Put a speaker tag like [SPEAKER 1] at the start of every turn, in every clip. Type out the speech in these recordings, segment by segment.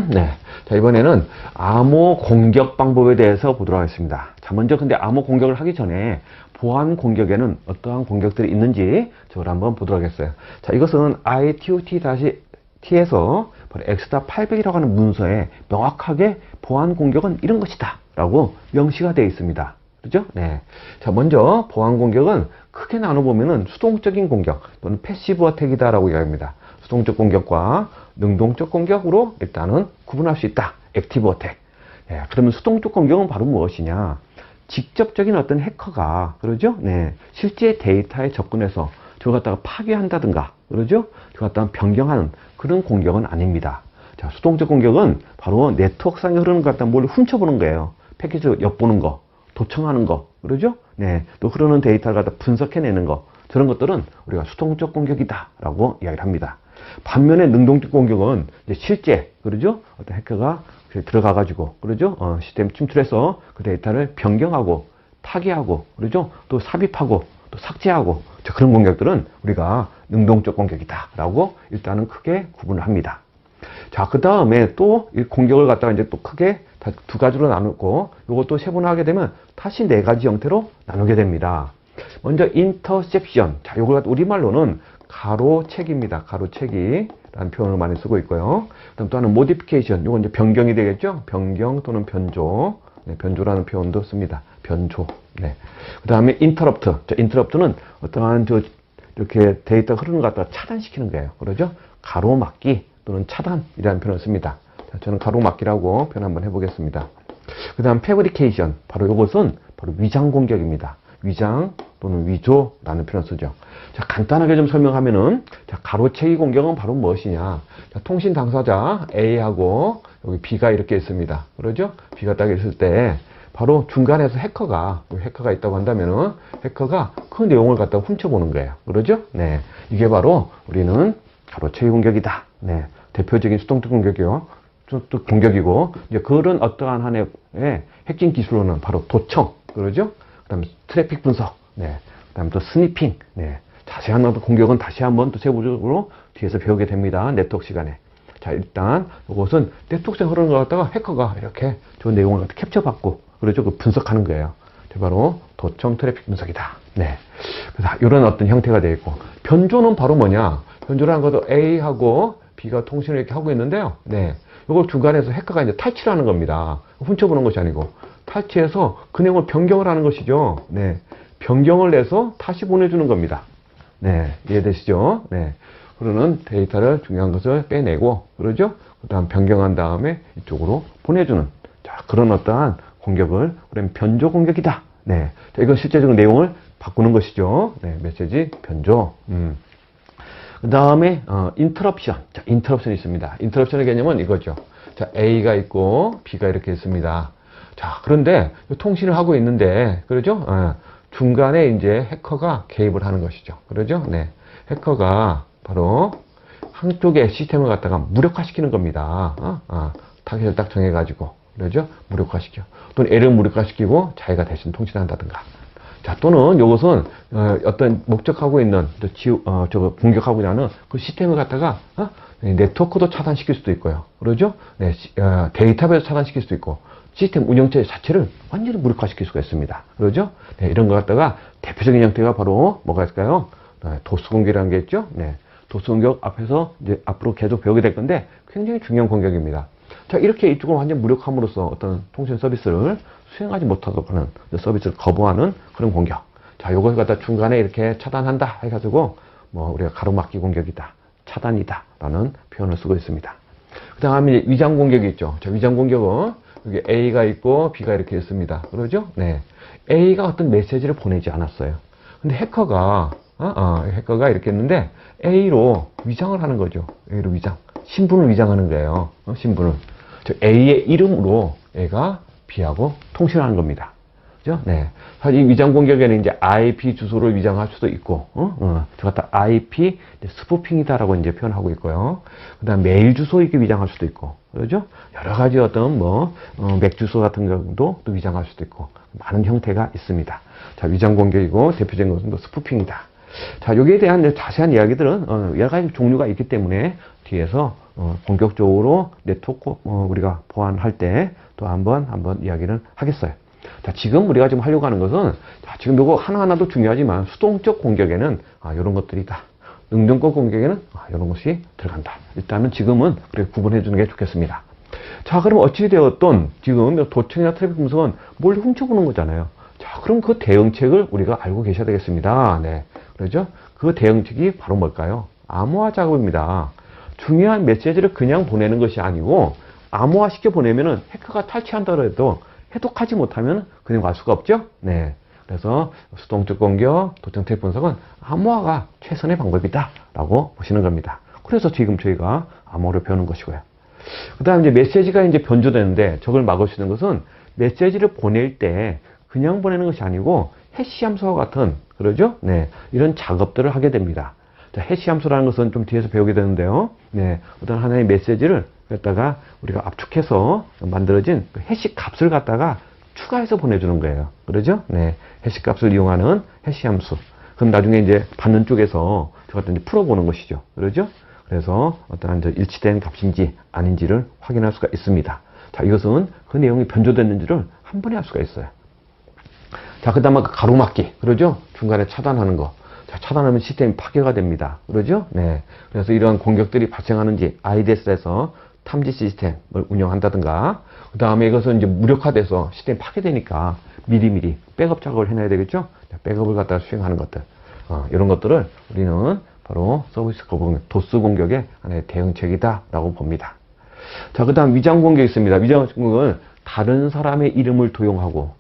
[SPEAKER 1] 네. 자, 이번에는 암호 공격 방법에 대해서 보도록 하겠습니다. 자, 먼저 근데 암호 공격을 하기 전에 보안 공격에는 어떠한 공격들이 있는지 저걸 한번 보도록 하겠어요. 자, 이것은 ITOT-T에서 X.800이라고 하는 문서에 명확하게 보안 공격은 이런 것이다 라고 명시가 되어 있습니다. 그죠? 네. 자, 먼저 보안 공격은 크게 나눠보면은 수동적인 공격 또는 패시브 어택이다 라고 이야기합니다. 수동적 공격과 능동적 공격으로 일단은 구분할 수 있다. 액티브 어택. 예, 그러면 수동적 공격은 바로 무엇이냐? 직접적인 어떤 해커가, 그러죠? 네. 실제 데이터에 접근해서 저걸 갖다가 파괴한다든가, 그러죠? 저걸 갖다가 변경하는 그런 공격은 아닙니다. 자, 수동적 공격은 바로 네트워크상에 흐르는 것 갖다 뭘 훔쳐보는 거예요. 패키지 엿보는 거, 도청하는 거, 그러죠? 네. 또 흐르는 데이터를 갖다 분석해내는 거. 저런 것들은 우리가 수동적 공격이다 라고 이야기를 합니다. 반면에 능동적 공격은 이제 실제, 그러죠? 어떤 해커가 들어가가지고, 그러죠? 시스템 침투해서 그 데이터를 변경하고, 파괴하고, 그러죠? 또 삽입하고, 또 삭제하고, 자, 그런 공격들은 우리가 능동적 공격이다 라고 일단은 크게 구분을 합니다. 자, 그 다음에 또 이 공격을 갖다가 이제 또 크게 두 가지로 나누고, 이것도 세분화하게 되면 다시 네 가지 형태로 나누게 됩니다. 먼저 인터셉션. 자, 이걸 우리말로는 가로채기입니다. 가로채기라는 표현을 많이 쓰고 있고요. 그다음 또 하나는 모디피케이션. 이건 이제 변경이 되겠죠? 변경 또는 변조. 네, 변조라는 표현도 씁니다. 변조. 네. 그다음에 인터럽트. 자, 인터럽트는 어떠한 이렇게 데이터 흐르는 것 갖다가 차단시키는 거예요. 그러죠? 가로막기 또는 차단이라는 표현을 씁니다. 자, 저는 가로막기라고 표현 한번 해보겠습니다. 그다음 패브리케이션. 바로 이것은 바로 위장 공격입니다. 위장 또는 위조라는 표현을 쓰죠. 자, 간단하게 좀 설명하면은, 자, 가로채기 공격은 바로 무엇이냐. 자, 통신 당사자 A하고 여기 B가 이렇게 있습니다. 그러죠? B가 딱 있을 때, 바로 중간에서 해커가 있다고 한다면은, 해커가 그 내용을 갖다가 훔쳐보는 거예요. 그러죠? 네. 이게 바로 우리는 가로채기 공격이다. 네. 대표적인 수동적 공격이요. 또 공격이고, 이제 그런 어떠한 한의 해킹 기술로는 바로 도청. 그러죠? 그 다음에 트래픽 분석, 네. 그 다음에 또 스니핑, 네. 자세한 어떤 공격은 다시 한번 또 세부적으로 뒤에서 배우게 됩니다. 네트워크 시간에. 자, 일단 이것은 네트워크에 흐르는 것 갖다가 해커가 이렇게 저 내용을 갖다 캡처받고, 그러죠? 그 분석하는 거예요. 바로 도청 트래픽 분석이다. 네. 그래서 이런 어떤 형태가 되어 있고, 변조는 바로 뭐냐? 변조라는 것도 A하고 B가 통신을 이렇게 하고 있는데요. 네. 이걸 중간에서 해커가 이제 탈취를 하는 겁니다. 훔쳐보는 것이 아니고. 탈취해서 그 내용을 변경을 하는 것이죠. 네. 변경을 내서 다시 보내주는 겁니다. 네. 이해되시죠? 네. 그러는 데이터를 중요한 것을 빼내고, 그러죠? 그 다음 변경한 다음에 이쪽으로 보내주는. 자, 그런 어떠한 공격을, 우리는 변조 공격이다. 네. 자, 이건 실제적인 내용을 바꾸는 것이죠. 네. 메시지 변조. 그 다음에, 인터럽션. 자, 인터럽션이 있습니다. 인터럽션의 개념은 이거죠. 자, A가 있고, B가 이렇게 있습니다. 자, 그런데 통신을 하고 있는데, 그러죠? 중간에 이제 해커가 개입을 하는 것이죠. 그러죠? 네. 해커가 바로 한쪽의 시스템을 갖다가 무력화시키는 겁니다. 타겟을 딱 정해가지고, 그러죠? 무력화시켜. 또는 L을 무력화시키고 자기가 대신 통신한다든가. 자, 또는 이것은 어떤 목적하고 있는 저거 공격하고자 하는 그 시스템을 갖다가 네트워크도 차단시킬 수도 있고요. 그러죠? 네, 데이터베이스 차단시킬 수도 있고. 시스템 운영체 자체를 완전히 무력화시킬 수가 있습니다. 그러죠? 네, 이런 것 갖다가 대표적인 형태가 바로 뭐가 있을까요? 도스 공격이라는 게 있죠? 네. 도스 공격 앞에서 이제 앞으로 계속 배우게 될 건데 굉장히 중요한 공격입니다. 자, 이렇게 이쪽을 완전 무력함으로써 어떤 통신 서비스를 수행하지 못하도록 하는 서비스를 거부하는 그런 공격. 자, 요것을 갖다 중간에 이렇게 차단한다 해가지고 뭐 우리가 가로막기 공격이다, 차단이다 라는 표현을 쓰고 있습니다. 그 다음에 위장 공격이 있죠. 자, 위장 공격은 여기 A가 있고 B가 이렇게 있습니다. 그러죠? 네. A가 어떤 메시지를 보내지 않았어요. 근데 해커가 이렇게 했는데 A로 위장을 하는 거죠. A로 위장. 신분을 위장하는 거예요. 신분을. 즉 A의 이름으로 A가 B하고 통신하는 겁니다. 그죠? 네. 사실 이 위장 공격에는 이제 IP 주소를 위장할 수도 있고, 저 갖다 IP 스푸핑이다라고 이제 표현하고 있고요. 그 다음 메일 주소 이렇게 위장할 수도 있고, 그러죠? 여러 가지 어떤 맥 주소 같은 경우도 또 위장할 수도 있고, 많은 형태가 있습니다. 자, 위장 공격이고 대표적인 것은 또 스푸핑이다. 자, 여기에 대한 자세한 이야기들은 여러 가지 종류가 있기 때문에 뒤에서 본격적으로 네트워크 우리가 보안할 때 또 한번 이야기를 하겠어요. 자, 지금 우리가 지금 하려고 하는 것은, 자, 지금 이거 하나하나도 중요하지만 수동적 공격에는 이런 것들이다. 능동적 공격에는 이런 것이 들어간다. 일단은 지금은 그렇게 구분해 주는 게 좋겠습니다. 자, 그럼 어찌 되었던 지금 도청이나 트래픽 분석은 뭘 훔쳐보는 거잖아요. 자, 그럼 그 대응책을 우리가 알고 계셔야 되겠습니다. 네. 그렇죠? 그 대응책이 바로 뭘까요? 암호화 작업입니다. 중요한 메시지를 그냥 보내는 것이 아니고, 암호화 시켜 보내면은 해커가 탈취한다 해도 해독하지 못하면 그냥 갈 수가 없죠? 네. 그래서 수동적 공격, 도청 트래픽 분석은 암호화가 최선의 방법이다 라고 보시는 겁니다. 그래서 지금 저희가 암호화를 배우는 것이고요. 그 다음에 이제 메시지가 이제 변조되는데 저걸 막을 수 있는 것은 메시지를 보낼 때 그냥 보내는 것이 아니고 해시 함수와 같은, 그러죠? 네. 이런 작업들을 하게 됩니다. 자, 해시 함수라는 것은 좀 뒤에서 배우게 되는데요. 네. 어떤 하나의 메시지를 갖다가 우리가 압축해서 만들어진 그 해시 값을 갖다가 추가해서 보내주는 거예요. 그러죠? 네. 해시 값을 이용하는 해시 함수. 그럼 나중에 이제 받는 쪽에서 저 같은 이제 풀어보는 것이죠. 그러죠? 그래서 어떠한 일치된 값인지 아닌지를 확인할 수가 있습니다. 자, 이것은 그 내용이 변조됐는지를 한 번에 알 수가 있어요. 자, 그 다음에 가로막기. 그러죠? 중간에 차단하는 거. 자, 차단하면 시스템이 파괴가 됩니다. 그러죠? 네. 그래서 이러한 공격들이 발생하는지 IDS에서 탐지 시스템을 운영한다든가, 그 다음에 이것은 이제 무력화돼서 시스템이 파괴되니까 미리미리 백업 작업을 해놔야 되겠죠? 백업을 갖다가 수행하는 것들. 이런 것들을 우리는 바로 서비스 공격, 도스 공격의 하나의 대응책이다라고 봅니다. 자, 그 다음 위장 공격이 있습니다. 위장 공격은 다른 사람의 이름을 도용하고,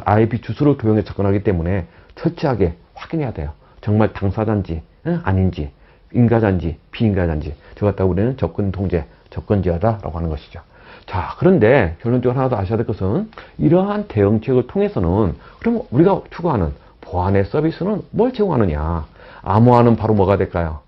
[SPEAKER 1] IP 주소를 도용해 접근하기 때문에 철저하게 확인해야 돼요. 정말 당사자인지 아닌지, 인가자인지 비인가자인지. 저 갖다 우리는 접근 통제, 접근제어다라고 하는 것이죠. 자, 그런데 결론적으로 하나 더 아셔야 될 것은 이러한 대응책을 통해서는 그럼 우리가 추구하는 보안의 서비스는 뭘 제공하느냐? 암호화는 바로 뭐가 될까요?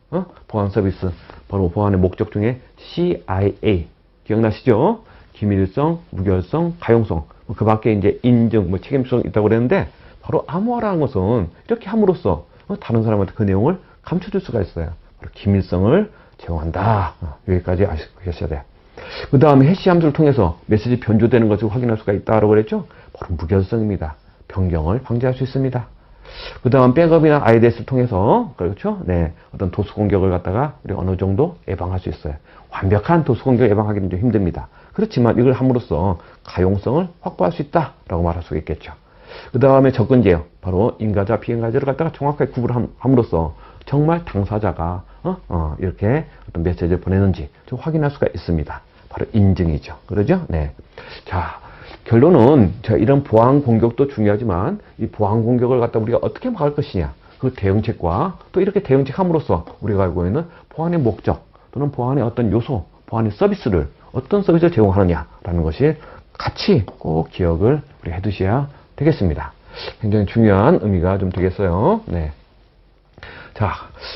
[SPEAKER 1] 보안 서비스, 바로 보안의 목적 중에 CIA 기억나시죠? 기밀성, 무결성, 가용성, 그 밖에 이제 인증, 책임성 있다고 그랬는데, 바로 암호화라는 것은 이렇게 함으로써 다른 사람한테 그 내용을 감춰줄 수가 있어요. 바로 기밀성을 제공한다. 여기까지 아셔야 돼요. 그 다음에 해시 함수를 통해서 메시지 변조되는 것을 확인할 수가 있다고 그랬죠? 바로 무결성입니다. 변경을 방지할 수 있습니다. 그 다음 백업이나 IDS를 통해서, 그렇죠? 네. 어떤 도수 공격을 갖다가 우리 어느 정도 예방할 수 있어요. 완벽한 도수 공격 예방하기는 좀 힘듭니다. 그렇지만 이걸 함으로써 가용성을 확보할 수 있다라고 말할 수 있겠죠. 그 다음에 접근 제어, 바로 인가자, 비인가자를 갖다가 정확하게 구분함으로써 정말 당사자가 이렇게 어떤 메시지를 보내는지 좀 확인할 수가 있습니다. 바로 인증이죠. 그러죠? 네. 자, 결론은 이런 보안 공격도 중요하지만 이 보안 공격을 갖다 우리가 어떻게 막을 것이냐, 그 대응책과 또 이렇게 대응책함으로써 우리가 알고 있는 보안의 목적 또는 보안의 어떤 요소, 보안의 서비스를 어떤 서비스를 제공하느냐라는 것이 같이 꼭 기억을 우리 해두셔야 되겠습니다. 굉장히 중요한 의미가 좀 되겠어요. 네. 자,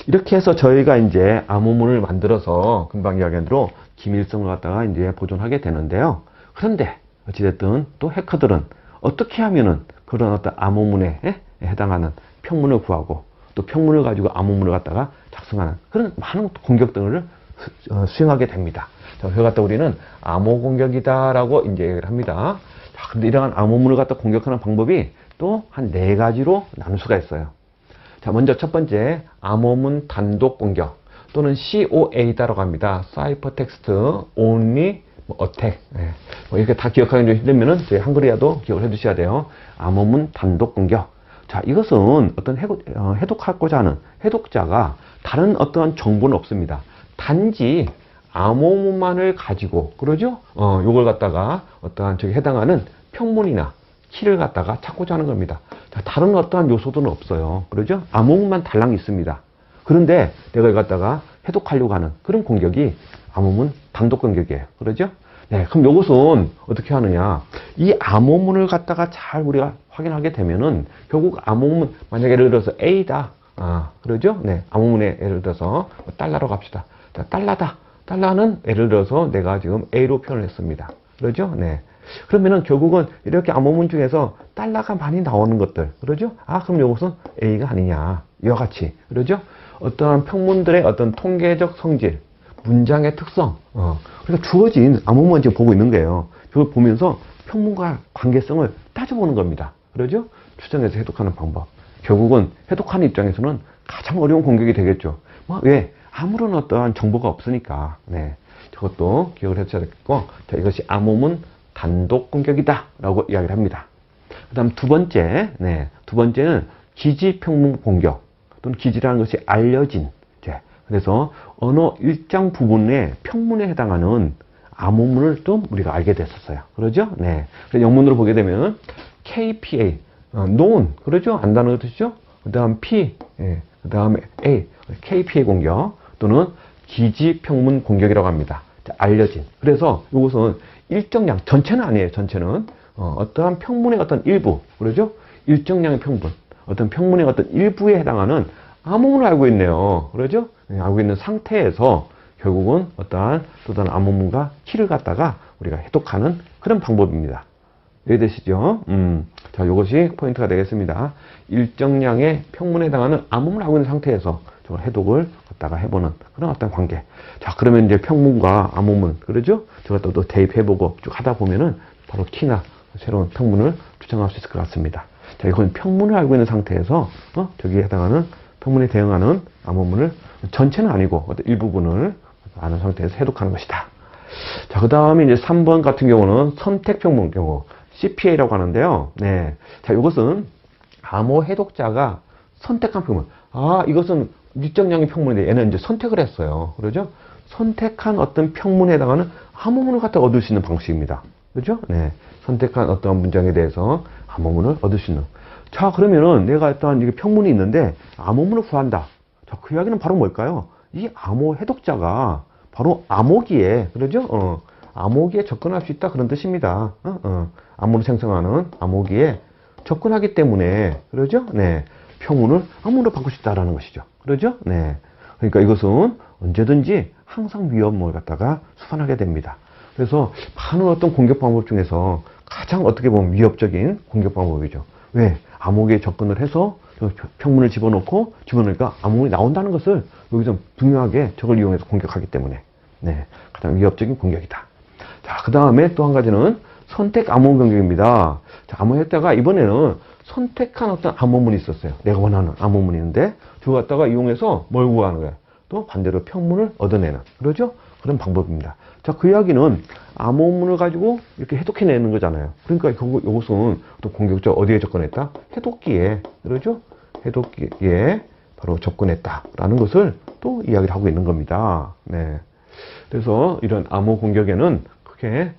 [SPEAKER 1] 이렇게 해서 저희가 이제 암호문을 만들어서 금방 이야기한 대로 기밀성을 갖다가 이제 보존하게 되는데요. 그런데 어찌됐든 또 해커들은 어떻게 하면은 그런 어떤 암호문에 해당하는 평문을 구하고 또 평문을 가지고 암호문을 갖다가 작성하는 그런 많은 공격 등을 수행하게 됩니다. 자, 그걸 갖다 우리는 암호 공격이다라고 이제 얘기를 합니다. 자, 근데 이러한 암호문을 갖다 공격하는 방법이 또 한 4가지로 나눌 수가 있어요. 자, 먼저 첫 번째, 암호문 단독 공격 또는 COA다라고 합니다. Cipher Text Only Attack. 네. 이렇게 다 기억하기 좀 힘들면은 저희 한글이라도 기억을 해 두셔야 돼요. 암호문 단독 공격. 자, 이것은 어떤 해독하고자 하는 해독자가 다른 어떠한 정보는 없습니다. 단지 암호문만을 가지고, 그러죠? 요걸 갖다가 어떠한 저기 해당하는 평문이나 키를 갖다가 찾고자 하는 겁니다. 자, 다른 어떠한 요소들은 없어요. 그러죠? 암호문만 달랑 있습니다. 그런데 내가 이걸 갖다가 해독하려고 하는 그런 공격이 암호문 단독 공격이에요. 그러죠? 네, 그럼 요것은 어떻게 하느냐? 이 암호문을 갖다가 잘 우리가 확인하게 되면은 결국 암호문, 만약에 예를 들어서 A다. 그러죠? 네, 암호문에 예를 들어서 달러로 갑시다. 자, 달러다. 달러는 예를 들어서 내가 지금 A로 표현을 했습니다. 그러죠? 네. 그러면은 결국은 이렇게 암호문 중에서 달러가 많이 나오는 것들. 그러죠? 그럼 이것은 A가 아니냐. 이와 같이. 그러죠? 어떠한 평문들의 어떤 통계적 성질, 문장의 특성, 그러니까 주어진 암호문만 지금 보고 있는 거예요. 그걸 보면서 평문과 관계성을 따져보는 겁니다. 그러죠? 추정해서 해독하는 방법. 결국은 해독하는 입장에서는 가장 어려운 공격이 되겠죠. 왜? 아무런 어떠한 정보가 없으니까. 네. 저것도 기억을 해줘야 되겠고, 자, 이것이 암호문 단독 공격이다. 라고 이야기를 합니다. 그 다음 두 번째는 기지평문 공격. 또는 기지라는 것이 알려진. 그래서 언어 일정 부분의 평문에 해당하는 암호문을 또 우리가 알게 됐었어요. 그러죠? 네. 그래서 영문으로 보게 되면 KPA, known, 그러죠? 안다는 뜻이죠? 그 다음 P, 그 다음에 A, KPA 공격 또는 기지평문 공격이라고 합니다. 자, 알려진. 그래서 이것은 일정량, 전체는 아니에요. 전체는 어떠한 평문의 어떤 일부, 그러죠? 일정량의 평분, 어떤 평문의 어떤 일부에 해당하는 암호문을 알고 있네요. 그러죠? 알고 있는 상태에서 결국은 어떠한 또 다른 암호문과 키를 갖다가 우리가 해독하는 그런 방법입니다. 이해되시죠? 자, 이것이 포인트가 되겠습니다. 일정량의 평문에 해당하는 암호문을 알고 있는 상태에서 저걸 해독을 갖다가 해보는 그런 어떤 관계. 자, 그러면 이제 평문과 암호문, 그러죠? 저걸 또 대입해보고 쭉 하다 보면은 바로 키나 새로운 평문을 추정할 수 있을 것 같습니다. 자, 이건 평문을 알고 있는 상태에서, 저기에 해당하는 평문에 대응하는 암호문을 전체는 아니고 어떤 일부분을 아는 상태에서 해독하는 것이다. 자, 그 다음에 이제 3번 같은 경우는 선택평문 경우, CPA라고 하는데요. 네. 자, 이것은 암호 해독자가 선택한 평문. 이것은 일정량의 평문인데 얘는 이제 선택을 했어요. 그러죠? 선택한 어떤 평문에 해당하는 암호문을 갖다 얻을 수 있는 방식입니다. 그죠? 네. 선택한 어떤 문장에 대해서 암호문을 얻을 수 있는. 자, 그러면은 내가 어떤 이게 평문이 있는데 암호문을 구한다. 자, 그 이야기는 바로 뭘까요? 이 암호 해독자가 바로 암호기에, 그러죠? 암호기에 접근할 수 있다. 그런 뜻입니다. 암호를 생성하는 암호기에 접근하기 때문에, 그러죠? 네. 평문을 암호로 바꿀 수 있다라는 것이죠. 그러죠? 네. 그러니까 이것은 언제든지 항상 위험을 갖다가 수반하게 됩니다. 그래서 많은 어떤 공격 방법 중에서 가장 어떻게 보면 위협적인 공격 방법이죠. 왜? 암호기에 접근을 해서 평문을 집어넣으니까 암호문이 나온다는 것을 여기서 분명하게 저걸 이용해서 공격하기 때문에, 네, 가장 위협적인 공격이다. 자, 그 다음에 또 한 가지는 선택 암호 공격입니다. 자, 암호 했다가 이번에는 선택한 어떤 암호문이 있었어요. 내가 원하는 암호문이 있는데 저거 갖다가 이용해서 뭘 구하는 거야? 또 반대로 평문을 얻어내는, 그러죠? 그런 방법입니다. 자, 그 이야기는 암호문을 가지고 이렇게 해독해내는 거잖아요. 그러니까 이것은 또 공격자 어디에 접근했다? 해독기에, 그러죠? 해독기에 바로 접근했다라는 것을 또 이야기를 하고 있는 겁니다. 네. 그래서 이런 암호 공격에는 크게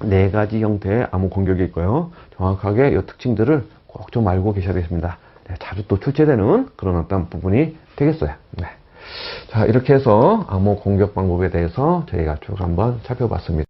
[SPEAKER 1] 4가지 형태의 암호 공격이 있고요. 정확하게 이 특징들을 꼭 좀 알고 계셔야 되겠습니다. 네, 자주 또 출제되는 그런 어떤 부분이 되겠어요. 네. 자, 이렇게 해서 암호 공격 방법에 대해서 저희가 쭉 한번 살펴봤습니다.